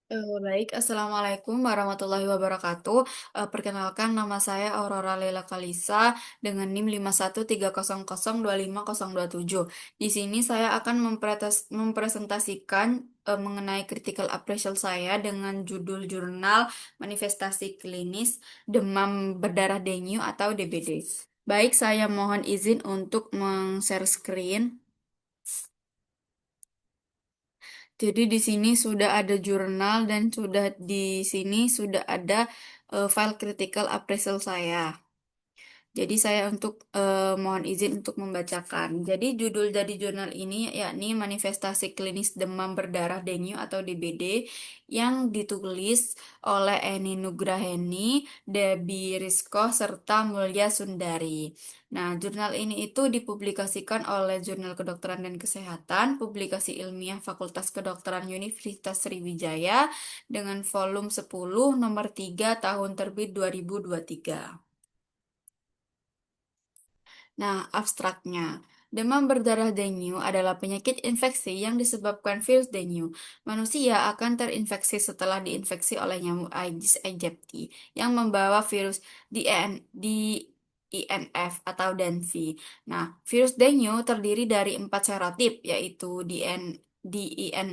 Baik, Assalamualaikum warahmatullahi wabarakatuh. Perkenalkan, nama saya Aurora Leila Kalisa dengan NIM 5130025027. Di sini saya akan mempresentasikan mengenai critical appraisal saya dengan judul jurnal manifestasi klinis demam berdarah dengue atau DBD. Baik, saya mohon izin untuk share screen. Jadi di sini sudah ada jurnal dan di sini sudah ada file critical appraisal saya. Jadi saya mohon izin untuk membacakan. Jadi judul dari jurnal ini yakni Manifestasi Klinis Demam Berdarah Dengue atau DBD yang ditulis oleh Eni Nugraheni, Debbie Rizko, serta Mulya Sundari. Nah, jurnal ini itu dipublikasikan oleh Jurnal Kedokteran dan Kesehatan, publikasi ilmiah Fakultas Kedokteran Universitas Sriwijaya dengan volume 10 nomor 3 tahun terbit 2023. Nah, abstraknya. Demam berdarah dengue adalah penyakit infeksi yang disebabkan virus dengue. Manusia akan terinfeksi setelah diinfeksi oleh nyamuk Aedes aegypti yang membawa virus DNF atau DNV. Nah, virus dengue terdiri dari 4 serotip, yaitu DINV1,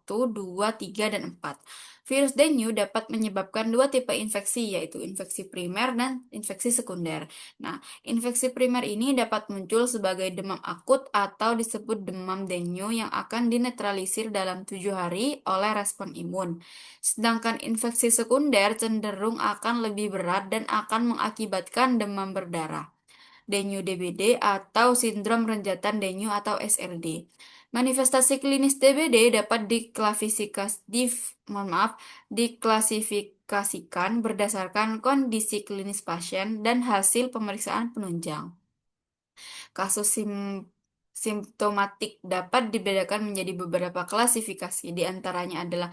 2, 3, dan 4. Virus dengue dapat menyebabkan dua tipe infeksi, yaitu infeksi primer dan infeksi sekunder. Nah, infeksi primer ini dapat muncul sebagai demam akut atau disebut demam dengue yang akan dinetralisir dalam 7 hari oleh respon imun. Sedangkan infeksi sekunder cenderung akan lebih berat dan akan mengakibatkan demam berdarah. Dengue DBD atau sindrom renjatan dengue atau SRD. Manifestasi klinis DBD dapat diklasifikasikan berdasarkan kondisi klinis pasien dan hasil pemeriksaan penunjang. Kasus simptomatik dapat dibedakan menjadi beberapa klasifikasi. Di antaranya adalah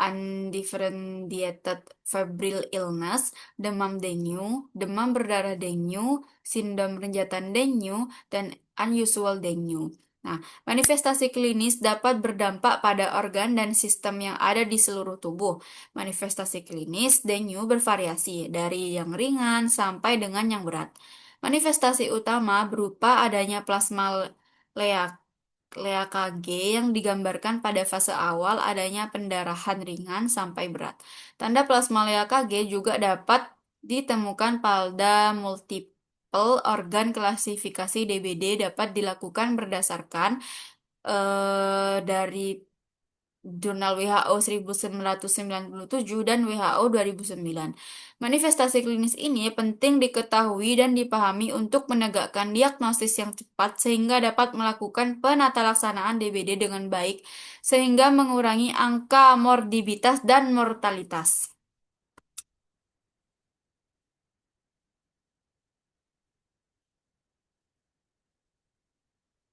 undifferentiated febrile illness, demam dengue, demam berdarah dengue, sindrom renjatan dengue, dan unusual dengue. Nah, manifestasi klinis dapat berdampak pada organ dan sistem yang ada di seluruh tubuh. Manifestasi klinis dengue bervariasi dari yang ringan sampai dengan yang berat. Manifestasi utama berupa adanya plasma lea- leakage yang digambarkan pada fase awal adanya pendarahan ringan sampai berat. Tanda plasma leakage juga dapat ditemukan pada multiple organ. Klasifikasi DBD dapat dilakukan berdasarkan dari Jurnal WHO 1997 dan WHO 2009. Manifestasi klinis ini penting diketahui dan dipahami untuk menegakkan diagnosis yang cepat sehingga dapat melakukan penatalaksanaan DBD dengan baik sehingga mengurangi angka morbiditas dan mortalitas.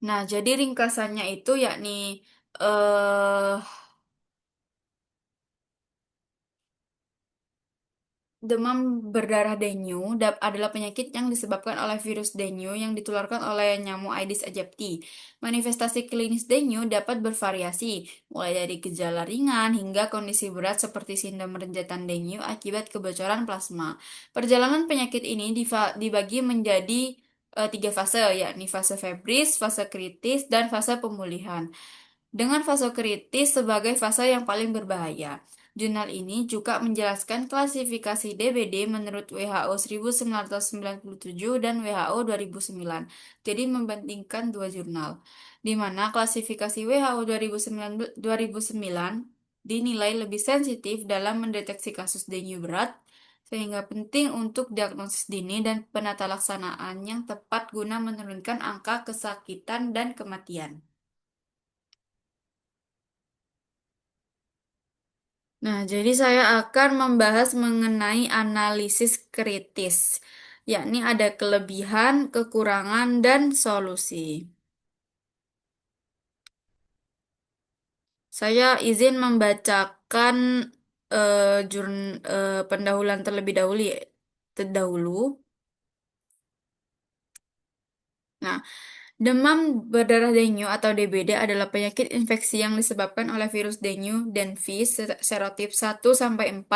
Nah, jadi ringkasannya itu yakni eh demam berdarah dengue adalah penyakit yang disebabkan oleh virus dengue yang ditularkan oleh nyamuk Aedes aegypti. Manifestasi klinis dengue dapat bervariasi, mulai dari gejala ringan hingga kondisi berat seperti sindrom renjatan dengue akibat kebocoran plasma. Perjalanan penyakit ini dibagi menjadi 3 fase, yakni fase febris, fase kritis, dan fase pemulihan. Dengan fase kritis sebagai fase yang paling berbahaya. Jurnal ini juga menjelaskan klasifikasi DBD menurut WHO 1997 dan WHO 2009. Jadi membandingkan dua jurnal, di mana klasifikasi WHO 2009 dinilai lebih sensitif dalam mendeteksi kasus dengue berat, sehingga penting untuk diagnosis dini dan penata laksanaan yang tepat guna menurunkan angka kesakitan dan kematian. Nah, jadi saya akan membahas mengenai analisis kritis, yakni ada kelebihan, kekurangan, dan solusi. Saya izin membacakan pendahuluan terlebih dahulu terdahulu. Nah, Demam berdarah dengue atau DBD adalah penyakit infeksi yang disebabkan oleh virus dengue dan V serotip 1 sampai 4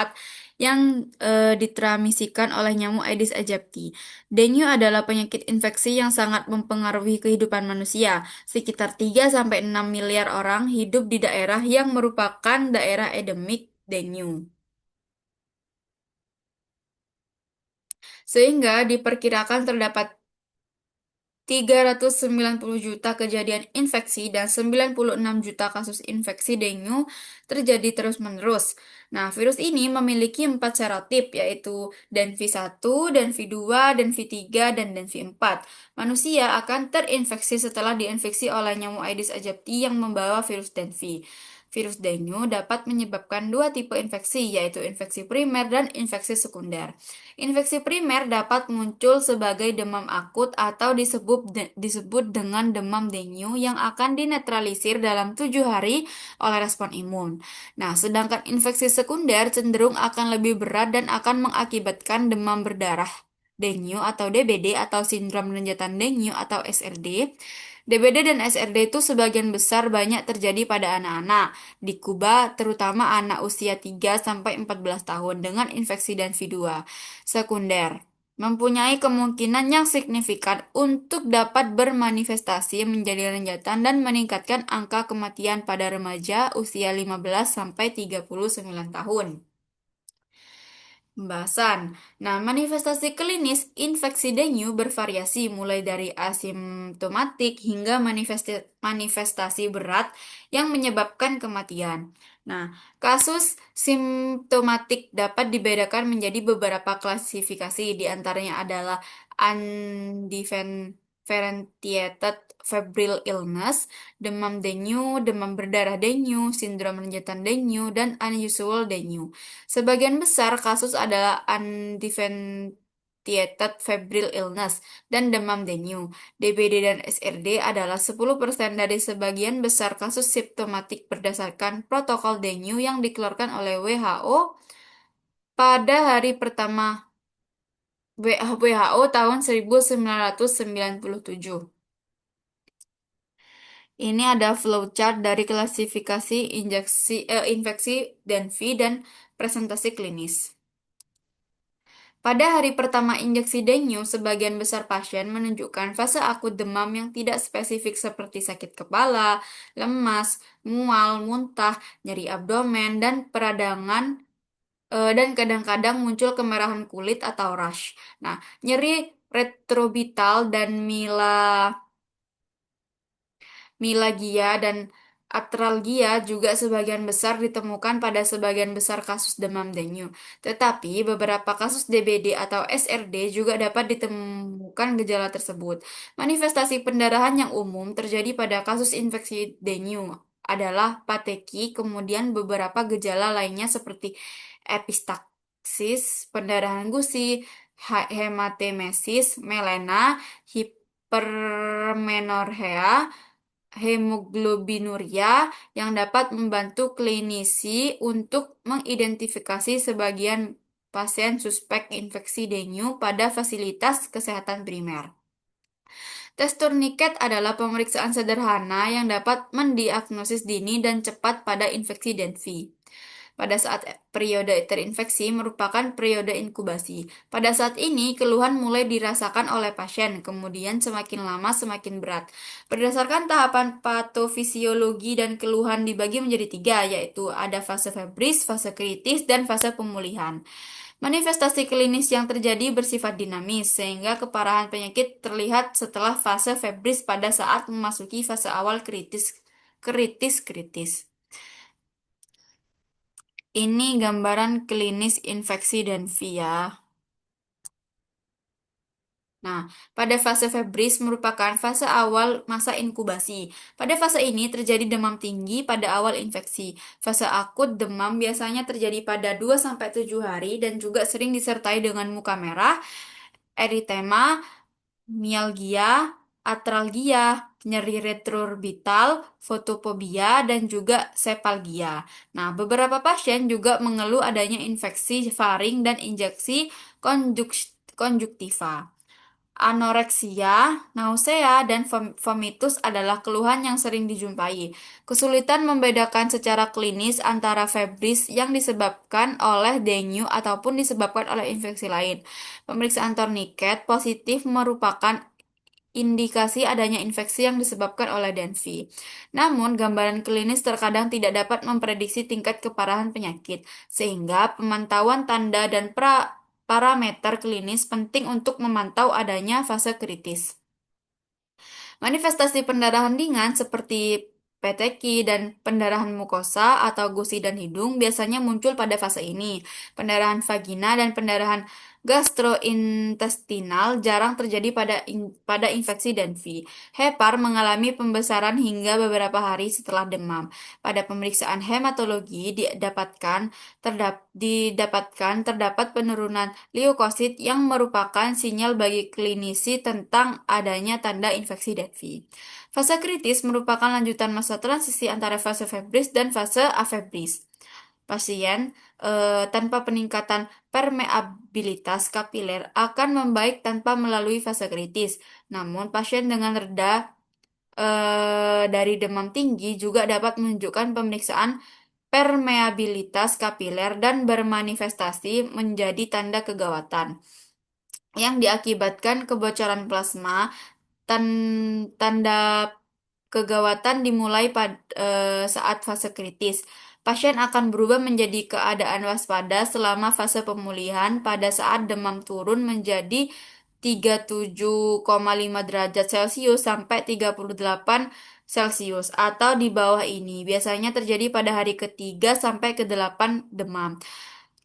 yang ditransmisikan oleh nyamuk Aedes aegypti. Dengue adalah penyakit infeksi yang sangat mempengaruhi kehidupan manusia. Sekitar 3 sampai 6 miliar orang hidup di daerah yang merupakan daerah endemik dengue. Sehingga diperkirakan terdapat 390 juta kejadian infeksi dan 96 juta kasus infeksi dengue terjadi terus-menerus. Nah, virus ini memiliki 4 serotip, yaitu DenV1, DenV2, DenV3, dan DenV4. Manusia akan terinfeksi setelah diinfeksi oleh nyamuk Aedes aegypti yang membawa virus DenV. Virus dengue dapat menyebabkan dua tipe infeksi, yaitu infeksi primer dan infeksi sekunder. Infeksi primer dapat muncul sebagai demam akut atau disebut dengan demam dengue yang akan dinetralisir dalam 7 hari oleh respon imun. Nah, sedangkan infeksi sekunder cenderung akan lebih berat dan akan mengakibatkan demam berdarah dengue atau DBD atau sindrom renjatan dengue atau SRD. DBD dan SRD itu sebagian besar banyak terjadi pada anak-anak di Kuba, terutama anak usia 3 sampai 14 tahun dengan infeksi dan V2 sekunder, mempunyai kemungkinan yang signifikan untuk dapat bermanifestasi menjadi renjatan dan meningkatkan angka kematian pada remaja usia 15 sampai 39 tahun. Pembahasan. Nah, manifestasi klinis infeksi dengue bervariasi mulai dari asimptomatik hingga manifestasi berat yang menyebabkan kematian. Nah, kasus simptomatik dapat dibedakan menjadi beberapa klasifikasi, di antaranya adalah undifferentiated febrile illness, demam dengue, demam berdarah dengue, sindrom renjatan dengue, dan unusual dengue. Sebagian besar kasus adalah undifferentiated febrile illness dan demam dengue. DBD dan SRD adalah 10% dari sebagian besar kasus simptomatik berdasarkan protokol dengue yang dikeluarkan oleh WHO pada hari pertama WHO tahun 1997. Ini ada flowchart dari klasifikasi infeksi dan V dan presentasi klinis. Pada hari pertama injeksi dengue, sebagian besar pasien menunjukkan fase akut demam yang tidak spesifik seperti sakit kepala, lemas, mual, muntah, nyeri abdomen, dan peradangan dan kadang-kadang muncul kemerahan kulit atau rash. Nah, nyeri retrobital dan mialgia dan artralgia juga sebagian besar ditemukan pada sebagian besar kasus demam dengue. Tetapi beberapa kasus DBD atau SRD juga dapat ditemukan gejala tersebut. Manifestasi pendarahan yang umum terjadi pada kasus infeksi dengue adalah pateki, kemudian beberapa gejala lainnya seperti epistaxis, pendarahan gusi, hematemesis, melena, hipermenorrhea, hemoglobinuria yang dapat membantu klinisi untuk mengidentifikasi sebagian pasien suspek infeksi dengue pada fasilitas kesehatan primer. Tes turniket adalah pemeriksaan sederhana yang dapat mendiagnosis dini dan cepat pada infeksi dengue. Pada saat periode terinfeksi merupakan periode inkubasi. Pada saat ini, keluhan mulai dirasakan oleh pasien, kemudian semakin lama semakin berat. Berdasarkan tahapan patofisiologi dan keluhan dibagi menjadi 3, yaitu ada fase febris, fase kritis, dan fase pemulihan. Manifestasi klinis yang terjadi bersifat dinamis, sehingga keparahan penyakit terlihat setelah fase febris pada saat memasuki fase awal kritis. Ini gambaran klinis infeksi dan via. Nah, pada fase febris merupakan fase awal masa inkubasi. Pada fase ini terjadi demam tinggi pada awal infeksi. Fase akut demam biasanya terjadi pada 2 sampai 7 hari dan juga sering disertai dengan muka merah, eritema, mialgia, atralgia, nyeri retroorbital, fotofobia, dan juga sepalgia. Nah, beberapa pasien juga mengeluh adanya infeksi faring dan injeksi konjuktiva. Anoreksia, nausea, dan vomitus adalah keluhan yang sering dijumpai. Kesulitan membedakan secara klinis antara febris yang disebabkan oleh dengue ataupun disebabkan oleh infeksi lain. Pemeriksaan tourniquet positif merupakan indikasi adanya infeksi yang disebabkan oleh dengue. Namun, gambaran klinis terkadang tidak dapat memprediksi tingkat keparahan penyakit, sehingga pemantauan tanda dan parameter klinis penting untuk memantau adanya fase kritis. Manifestasi pendarahan ringan seperti PTQ dan pendarahan mukosa atau gusi dan hidung biasanya muncul pada fase ini. Pendarahan vagina dan pendarahan gastrointestinal jarang terjadi pada infeksi dengue. Hepar mengalami pembesaran hingga beberapa hari setelah demam. Pada pemeriksaan hematologi terdapat penurunan leukosit yang merupakan sinyal bagi klinisi tentang adanya tanda infeksi dengue. Fase kritis merupakan lanjutan masa transisi antara fase febris dan fase afebris. Pasien tanpa peningkatan permeabilitas kapiler akan membaik tanpa melalui fase kritis. Namun, pasien dengan reda dari demam tinggi juga dapat menunjukkan pemeriksaan permeabilitas kapiler dan bermanifestasi menjadi tanda kegawatan yang diakibatkan kebocoran plasma. Tanda kegawatan dimulai saat fase kritis. Pasien akan berubah menjadi keadaan waspada selama fase pemulihan pada saat demam turun menjadi 37,5 derajat Celcius sampai 38 Celcius atau di bawah ini. Biasanya terjadi pada hari ketiga sampai ke-8 demam.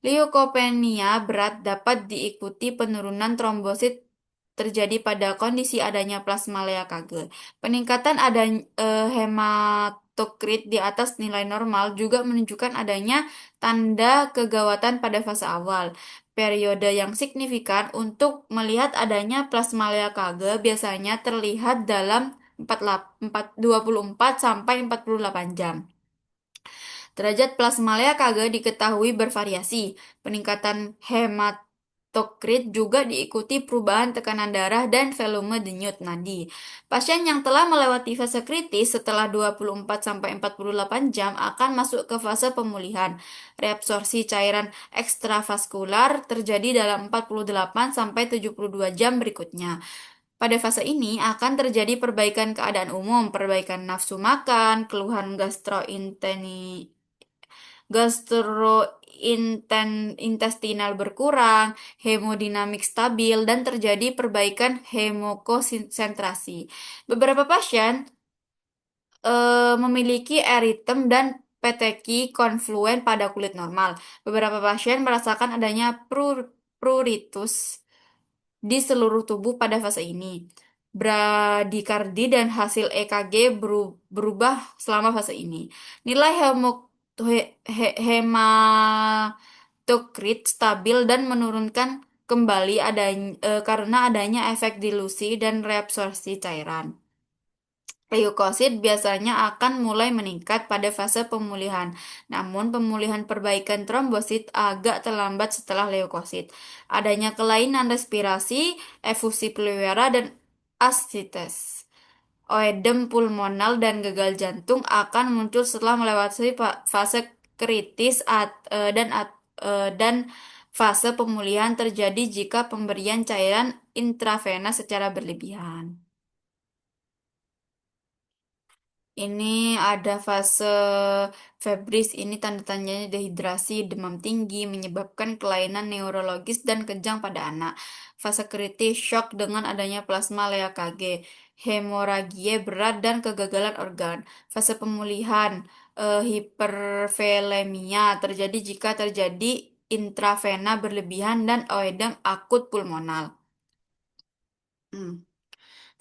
Leukopenia berat dapat diikuti penurunan trombosit terjadi pada kondisi adanya plasmalia Kage. Peningkatan hematokrit di atas nilai normal juga menunjukkan adanya tanda kegawatan pada fase awal. Periode yang signifikan untuk melihat adanya plasmalia Kage biasanya terlihat dalam 24 sampai 48 jam. Derajat plasmalia Kage diketahui bervariasi. Peningkatan hematokrit juga diikuti perubahan tekanan darah dan volume denyut nadi. Pasien yang telah melewati fase kritis setelah 24-48 jam akan masuk ke fase pemulihan. Reabsorpsi cairan ekstravaskular terjadi dalam 48-72 jam berikutnya. Pada fase ini akan terjadi perbaikan keadaan umum, perbaikan nafsu makan, keluhan gastrointestinal berkurang, hemodinamik stabil, dan terjadi perbaikan hemokonsentrasi. Beberapa pasien memiliki eritem dan peteki konfluen pada kulit normal. Beberapa pasien merasakan adanya pruritus di seluruh tubuh pada fase ini. Bradikardi dan hasil EKG berubah selama fase ini. Nilai hematokrit stabil dan menurunkan kembali karena adanya efek dilusi dan reabsorpsi cairan. Leukosit biasanya akan mulai meningkat pada fase pemulihan, namun pemulihan perbaikan trombosit agak terlambat setelah leukosit. Adanya kelainan respirasi, efusi pleural, dan ascites, oedem pulmonal, dan gagal jantung akan muncul setelah melewati fase kritis dan fase pemulihan terjadi jika pemberian cairan intravena secara berlebihan. Ini ada fase febris, ini tanda-tandanya dehidrasi, demam tinggi, menyebabkan kelainan neurologis dan kejang pada anak. Fase kritis, shock dengan adanya plasma Kage, hemoragie berat dan kegagalan organ. Fase pemulihan, hipervolemia terjadi jika terjadi intravena berlebihan dan oedem akut pulmonal. Hmm.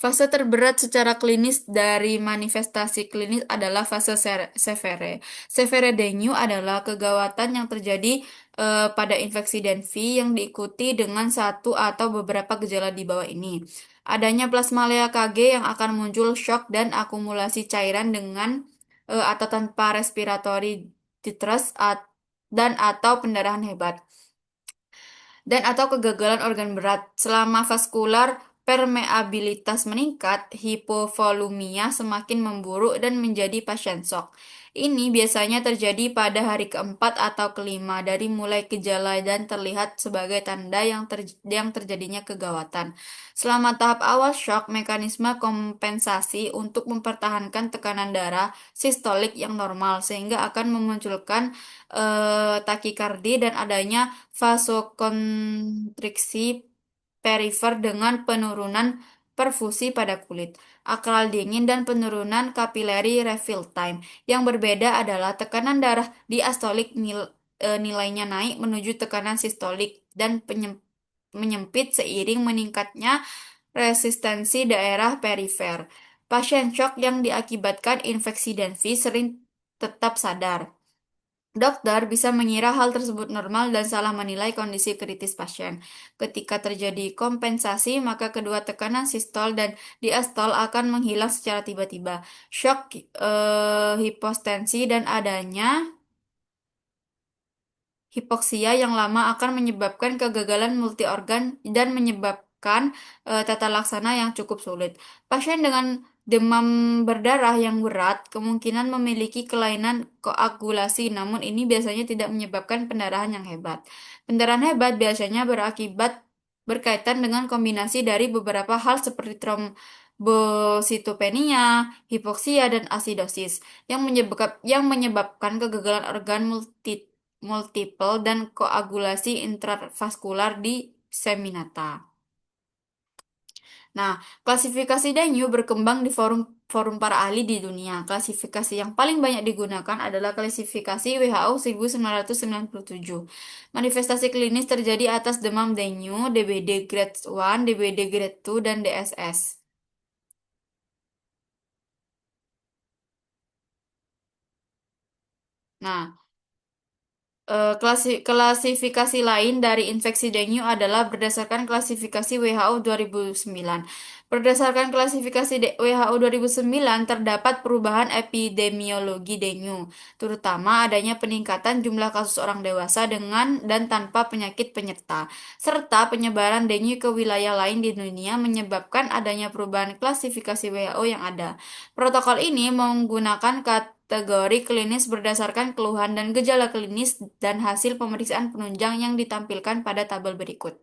Fase terberat secara klinis dari manifestasi klinis adalah fase severe. Severe dengue adalah kegawatan yang terjadi pada infeksi dengue yang diikuti dengan satu atau beberapa gejala di bawah ini. Adanya plasmalia Kg yang akan muncul shock dan akumulasi cairan dengan atau tanpa respiratory distress dan atau pendarahan hebat dan atau kegagalan organ berat selama vaskular permeabilitas meningkat, hipovolumia semakin memburuk dan menjadi pasien shock. Ini biasanya terjadi pada hari keempat atau kelima dari mulai gejala dan terlihat sebagai tanda yang terjadinya kegawatan. Selama tahap awal shock, mekanisme kompensasi untuk mempertahankan tekanan darah sistolik yang normal sehingga akan memunculkan takikardi dan adanya vasokonstriksi perifer dengan penurunan perfusi pada kulit, akral dingin, dan penurunan capillary refill time. Yang berbeda adalah tekanan darah diastolik nilainya naik menuju tekanan sistolik dan menyempit seiring meningkatnya resistensi daerah perifer. Pasien shock yang diakibatkan infeksi dengue sering tetap sadar. Dokter bisa mengira hal tersebut normal dan salah menilai kondisi kritis pasien. Ketika terjadi kompensasi, maka kedua tekanan sistol dan diastol akan menghilang secara tiba-tiba. Shock, hipostensi, dan adanya hipoksia yang lama akan menyebabkan kegagalan multiorgan dan menyebabkan tata laksana yang cukup sulit. Pasien dengan demam berdarah yang berat kemungkinan memiliki kelainan koagulasi, namun ini biasanya tidak menyebabkan pendarahan yang hebat. Pendarahan hebat biasanya berkaitan dengan kombinasi dari beberapa hal seperti trombositopenia, hipoksia, dan asidosis yang menyebabkan kegagalan organ multiple dan koagulasi intravaskular diseminata. Nah, klasifikasi Danyu berkembang di forum para ahli di dunia. Klasifikasi yang paling banyak digunakan adalah klasifikasi WHO 1997. Manifestasi klinis terjadi atas demam dengue, DBD grade 1, DBD grade 2, dan DSS. Nah, klasifikasi lain dari infeksi dengue adalah berdasarkan klasifikasi WHO 2009. Berdasarkan klasifikasi WHO 2009, terdapat perubahan epidemiologi dengue, terutama adanya peningkatan jumlah kasus orang dewasa dengan dan tanpa penyakit penyerta, serta penyebaran dengue ke wilayah lain di dunia menyebabkan adanya perubahan klasifikasi WHO yang ada. Protokol ini menggunakan kategori klinis berdasarkan keluhan dan gejala klinis dan hasil pemeriksaan penunjang yang ditampilkan pada tabel berikut.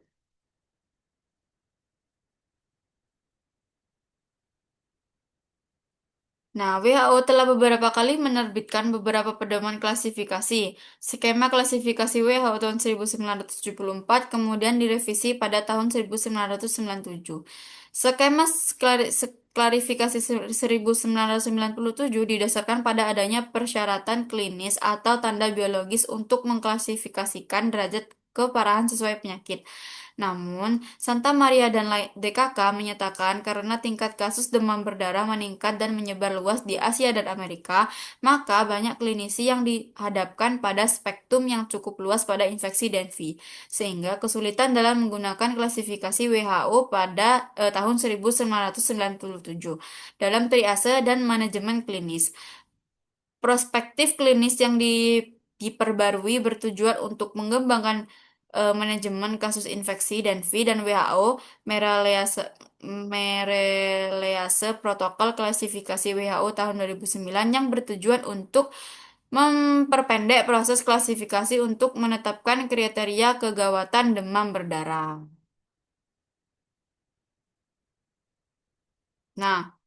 Nah, WHO telah beberapa kali menerbitkan beberapa pedoman klasifikasi. Skema klasifikasi WHO tahun 1974 kemudian direvisi pada tahun 1997. Skema klarifikasi 1997 didasarkan pada adanya persyaratan klinis atau tanda biologis untuk mengklasifikasikan derajat keparahan sesuai penyakit. Namun, Santa Maria dan DKK menyatakan karena tingkat kasus demam berdarah meningkat dan menyebar luas di Asia dan Amerika, maka banyak klinisi yang dihadapkan pada spektrum yang cukup luas pada infeksi dengue, sehingga kesulitan dalam menggunakan klasifikasi WHO pada tahun 1997 dalam triase dan manajemen klinis. Prospektif klinis yang diperbarui bertujuan untuk mengembangkan manajemen kasus infeksi dan WHO merelease, merelease protokol klasifikasi WHO tahun 2009 yang bertujuan untuk memperpendek proses klasifikasi untuk menetapkan kriteria kegawatan demam berdarah. Nah,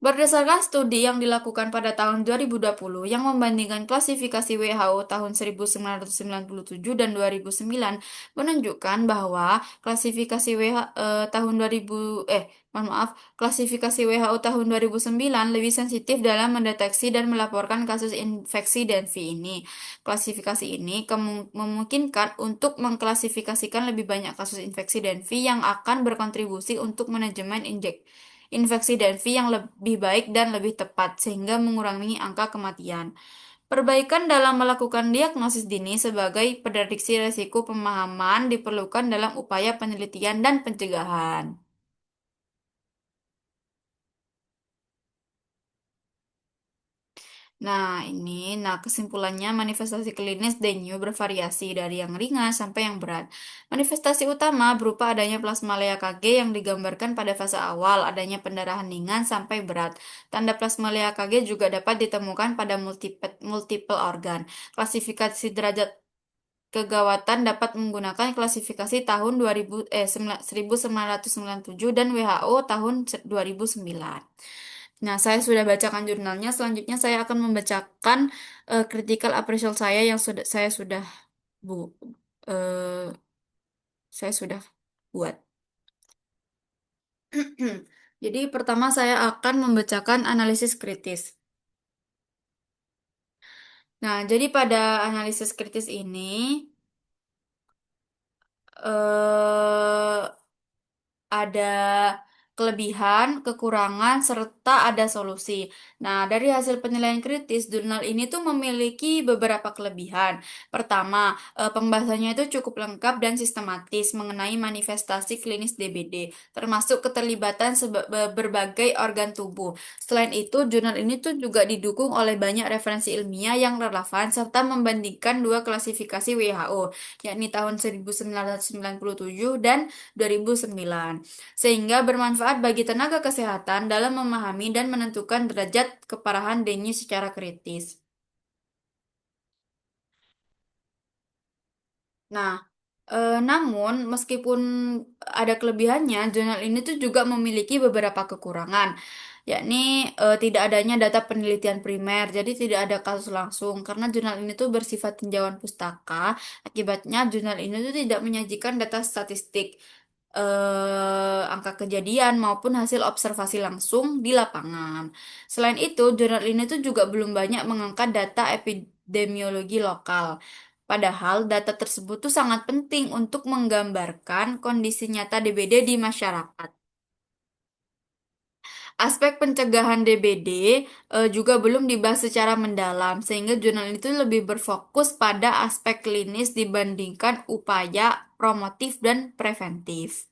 berdasarkan studi yang dilakukan pada tahun 2020 yang membandingkan klasifikasi WHO tahun 1997 dan 2009 menunjukkan bahwa klasifikasi tahun 2000 mohon maaf, klasifikasi WHO tahun 2009 lebih sensitif dalam mendeteksi dan melaporkan kasus infeksi dengue ini. Klasifikasi ini memungkinkan untuk mengklasifikasikan lebih banyak kasus infeksi dengue yang akan berkontribusi untuk manajemen infeksi dengue yang lebih baik dan lebih tepat, sehingga mengurangi angka kematian. Perbaikan dalam melakukan diagnosis dini sebagai prediksi risiko pemahaman diperlukan dalam upaya penelitian dan pencegahan. Nah, kesimpulannya manifestasi klinis dengue bervariasi dari yang ringan sampai yang berat. Manifestasi utama berupa adanya plasmalia KG yang digambarkan pada fase awal, adanya pendarahan ringan sampai berat. Tanda plasmalia KG juga dapat ditemukan pada multiple organ. Klasifikasi derajat kegawatan dapat menggunakan klasifikasi tahun 1997 dan WHO tahun 2009. Nah, saya sudah bacakan jurnalnya. Selanjutnya saya akan membacakan critical appraisal saya yang bu eh, saya sudah buat. Jadi pertama saya akan membacakan analisis kritis. Nah, jadi pada analisis kritis ini eh ada kelebihan, kekurangan, serta ada solusi. Nah, dari hasil penilaian kritis, jurnal ini tuh memiliki beberapa kelebihan. Pertama, pembahasannya itu cukup lengkap dan sistematis mengenai manifestasi klinis DBD, termasuk keterlibatan berbagai organ tubuh. Selain itu, jurnal ini tuh juga didukung oleh banyak referensi ilmiah yang relevan serta membandingkan dua klasifikasi WHO, yakni tahun 1997 dan 2009 sehingga bermanfaat bagi tenaga kesehatan dalam memahami dan menentukan derajat keparahan dengue secara kritis. Nah, namun meskipun ada kelebihannya, jurnal ini tuh juga memiliki beberapa kekurangan, yakni tidak adanya data penelitian primer, jadi tidak ada kasus langsung karena jurnal ini tuh bersifat tinjauan pustaka. Akibatnya jurnal ini tuh tidak menyajikan data statistik, angka kejadian maupun hasil observasi langsung di lapangan. Selain itu, jurnal ini tuh juga belum banyak mengangkat data epidemiologi lokal. Padahal data tersebut tuh sangat penting untuk menggambarkan kondisi nyata DBD di masyarakat. Aspek pencegahan DBD juga belum dibahas secara mendalam, sehingga jurnal itu lebih berfokus pada aspek klinis dibandingkan upaya promotif dan preventif.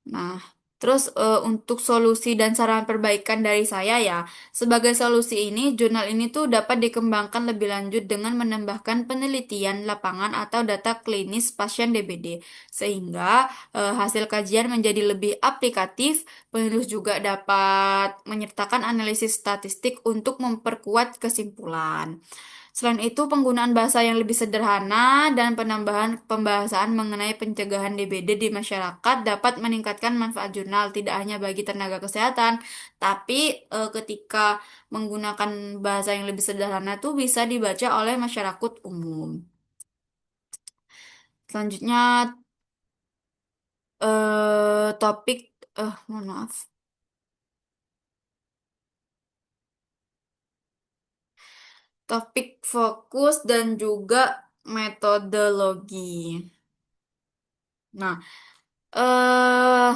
Nah, terus untuk solusi dan saran perbaikan dari saya ya, sebagai solusi ini, jurnal ini tuh dapat dikembangkan lebih lanjut dengan menambahkan penelitian lapangan atau data klinis pasien DBD, sehingga hasil kajian menjadi lebih aplikatif. Penulis juga dapat menyertakan analisis statistik untuk memperkuat kesimpulan. Selain itu, penggunaan bahasa yang lebih sederhana dan penambahan pembahasan mengenai pencegahan DBD di masyarakat dapat meningkatkan manfaat jurnal tidak hanya bagi tenaga kesehatan, tapi ketika menggunakan bahasa yang lebih sederhana tuh bisa dibaca oleh masyarakat umum. Selanjutnya topik mohon maaf. Topik fokus dan juga metodologi. Nah, eh,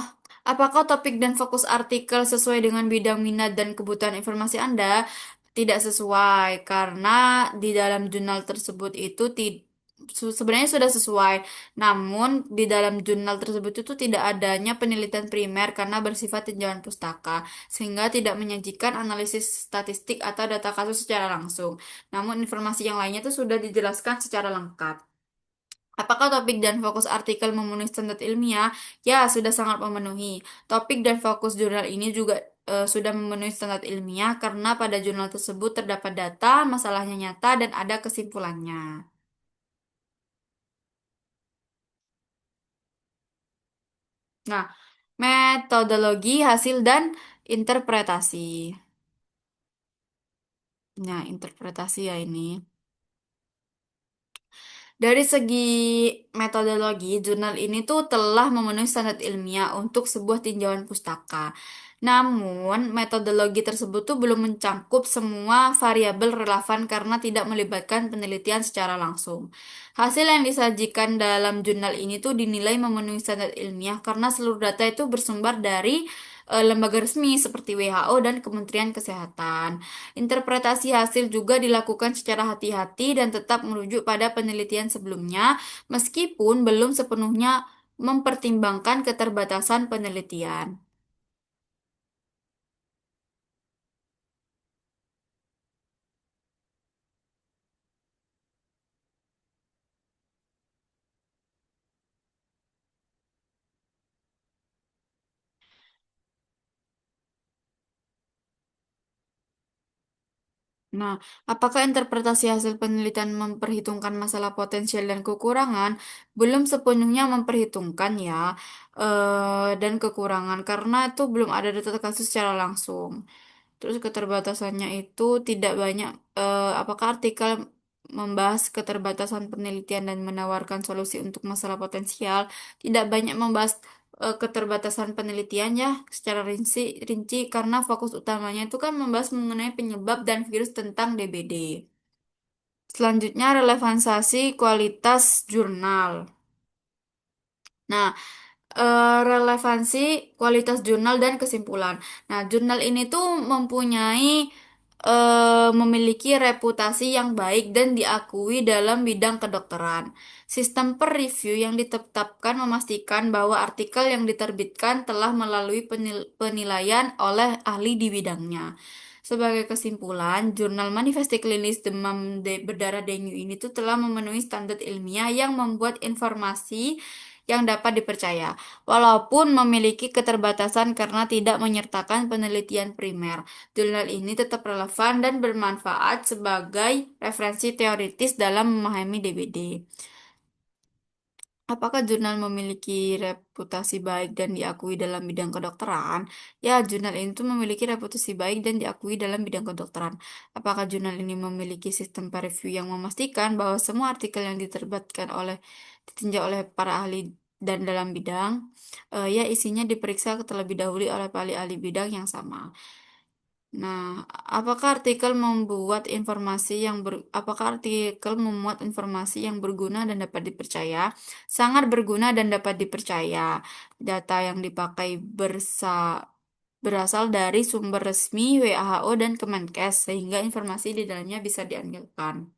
apakah topik dan fokus artikel sesuai dengan bidang minat dan kebutuhan informasi Anda? Tidak sesuai, karena di dalam jurnal tersebut itu sebenarnya sudah sesuai. Namun, di dalam jurnal tersebut itu tidak adanya penelitian primer karena bersifat tinjauan pustaka, sehingga tidak menyajikan analisis statistik atau data kasus secara langsung. Namun, informasi yang lainnya itu sudah dijelaskan secara lengkap. Apakah topik dan fokus artikel memenuhi standar ilmiah? Ya, sudah sangat memenuhi. Topik dan fokus jurnal ini juga sudah memenuhi standar ilmiah karena pada jurnal tersebut terdapat data, masalahnya nyata, dan ada kesimpulannya. Nah, metodologi, hasil, dan interpretasi. Nah, interpretasi ya ini. Dari segi metodologi, jurnal ini tuh telah memenuhi standar ilmiah untuk sebuah tinjauan pustaka. Namun, metodologi tersebut tuh belum mencangkup semua variabel relevan karena tidak melibatkan penelitian secara langsung. Hasil yang disajikan dalam jurnal ini tuh dinilai memenuhi standar ilmiah karena seluruh data itu bersumber dari lembaga resmi seperti WHO dan Kementerian Kesehatan. Interpretasi hasil juga dilakukan secara hati-hati dan tetap merujuk pada penelitian sebelumnya, meskipun belum sepenuhnya mempertimbangkan keterbatasan penelitian. Nah, apakah interpretasi hasil penelitian memperhitungkan masalah potensial dan kekurangan? Belum sepenuhnya memperhitungkan ya, dan kekurangan karena itu belum ada data kasus secara langsung. Terus keterbatasannya itu tidak banyak, apakah artikel membahas keterbatasan penelitian dan menawarkan solusi untuk masalah potensial? Tidak banyak membahas keterbatasan penelitian ya secara rinci karena fokus utamanya itu kan membahas mengenai penyebab dan virus tentang DBD. Selanjutnya relevansasi kualitas jurnal. Nah, relevansi kualitas jurnal dan kesimpulan. Nah, jurnal ini tuh memiliki reputasi yang baik dan diakui dalam bidang kedokteran. Sistem per review yang ditetapkan memastikan bahwa artikel yang diterbitkan telah melalui penilaian oleh ahli di bidangnya. Sebagai kesimpulan, jurnal manifest klinis demam berdarah dengue ini tuh telah memenuhi standar ilmiah yang membuat informasi yang dapat dipercaya, walaupun memiliki keterbatasan karena tidak menyertakan penelitian primer. Jurnal ini tetap relevan dan bermanfaat sebagai referensi teoritis dalam memahami DBD. Apakah jurnal memiliki reputasi baik dan diakui dalam bidang kedokteran? Ya, jurnal ini tuh memiliki reputasi baik dan diakui dalam bidang kedokteran. Apakah jurnal ini memiliki sistem peer review yang memastikan bahwa semua artikel yang diterbitkan ditinjau oleh para ahli dan dalam bidang, ya isinya diperiksa terlebih dahulu oleh ahli-ahli bidang yang sama. Nah, apakah artikel memuat informasi yang berguna dan dapat dipercaya? Sangat berguna dan dapat dipercaya. Data yang dipakai berasal dari sumber resmi WHO dan Kemenkes, sehingga informasi di dalamnya bisa diandalkan.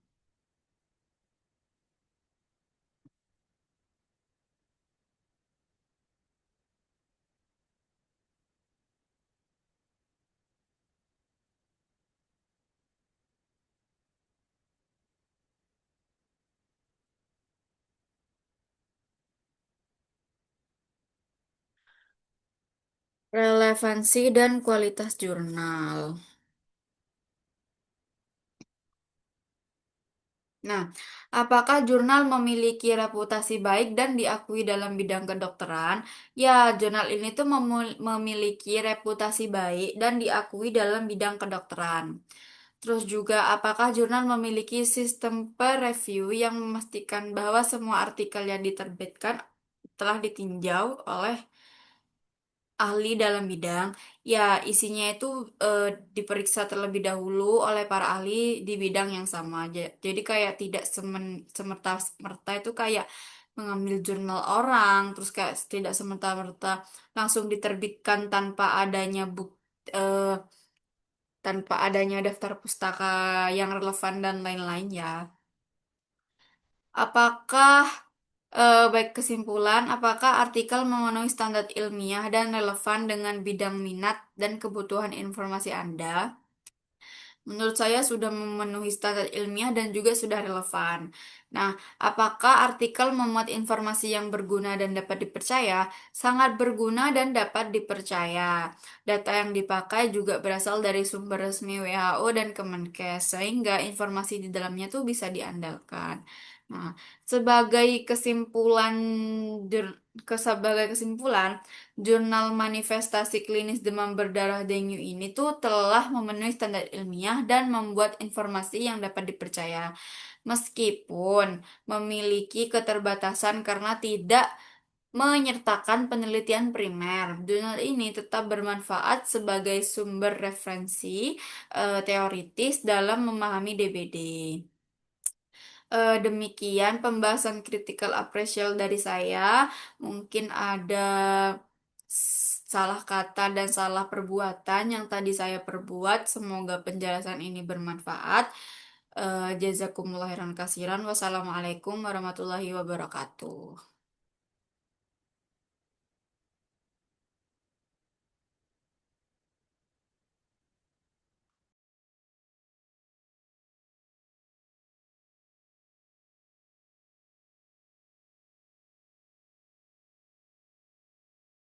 Relevansi dan kualitas jurnal. Nah, apakah jurnal memiliki reputasi baik dan diakui dalam bidang kedokteran? Ya, jurnal ini tuh memiliki reputasi baik dan diakui dalam bidang kedokteran. Terus juga, apakah jurnal memiliki sistem peer review yang memastikan bahwa semua artikel yang diterbitkan telah ditinjau oleh ahli dalam bidang, ya isinya itu eh, diperiksa terlebih dahulu oleh para ahli di bidang yang sama. Jadi kayak tidak semerta-merta itu kayak mengambil jurnal orang, terus kayak tidak semerta-merta langsung diterbitkan eh, tanpa adanya daftar pustaka yang relevan dan lain-lain ya. Apakah baik kesimpulan, apakah artikel memenuhi standar ilmiah dan relevan dengan bidang minat dan kebutuhan informasi Anda? Menurut saya sudah memenuhi standar ilmiah dan juga sudah relevan. Nah, apakah artikel memuat informasi yang berguna dan dapat dipercaya? Sangat berguna dan dapat dipercaya. Data yang dipakai juga berasal dari sumber resmi WHO dan Kemenkes, sehingga informasi di dalamnya tuh bisa diandalkan. Nah, sebagai kesimpulan, sebagai kesimpulan, Jurnal Manifestasi Klinis Demam Berdarah Dengue ini tuh telah memenuhi standar ilmiah dan membuat informasi yang dapat dipercaya. Meskipun memiliki keterbatasan karena tidak menyertakan penelitian primer, jurnal ini tetap bermanfaat sebagai sumber referensi teoritis dalam memahami DBD. Demikian pembahasan critical appraisal dari saya. Mungkin ada salah kata dan salah perbuatan yang tadi saya perbuat. Semoga penjelasan ini bermanfaat. Jazakumullah khairan kasiran. Wassalamualaikum warahmatullahi wabarakatuh.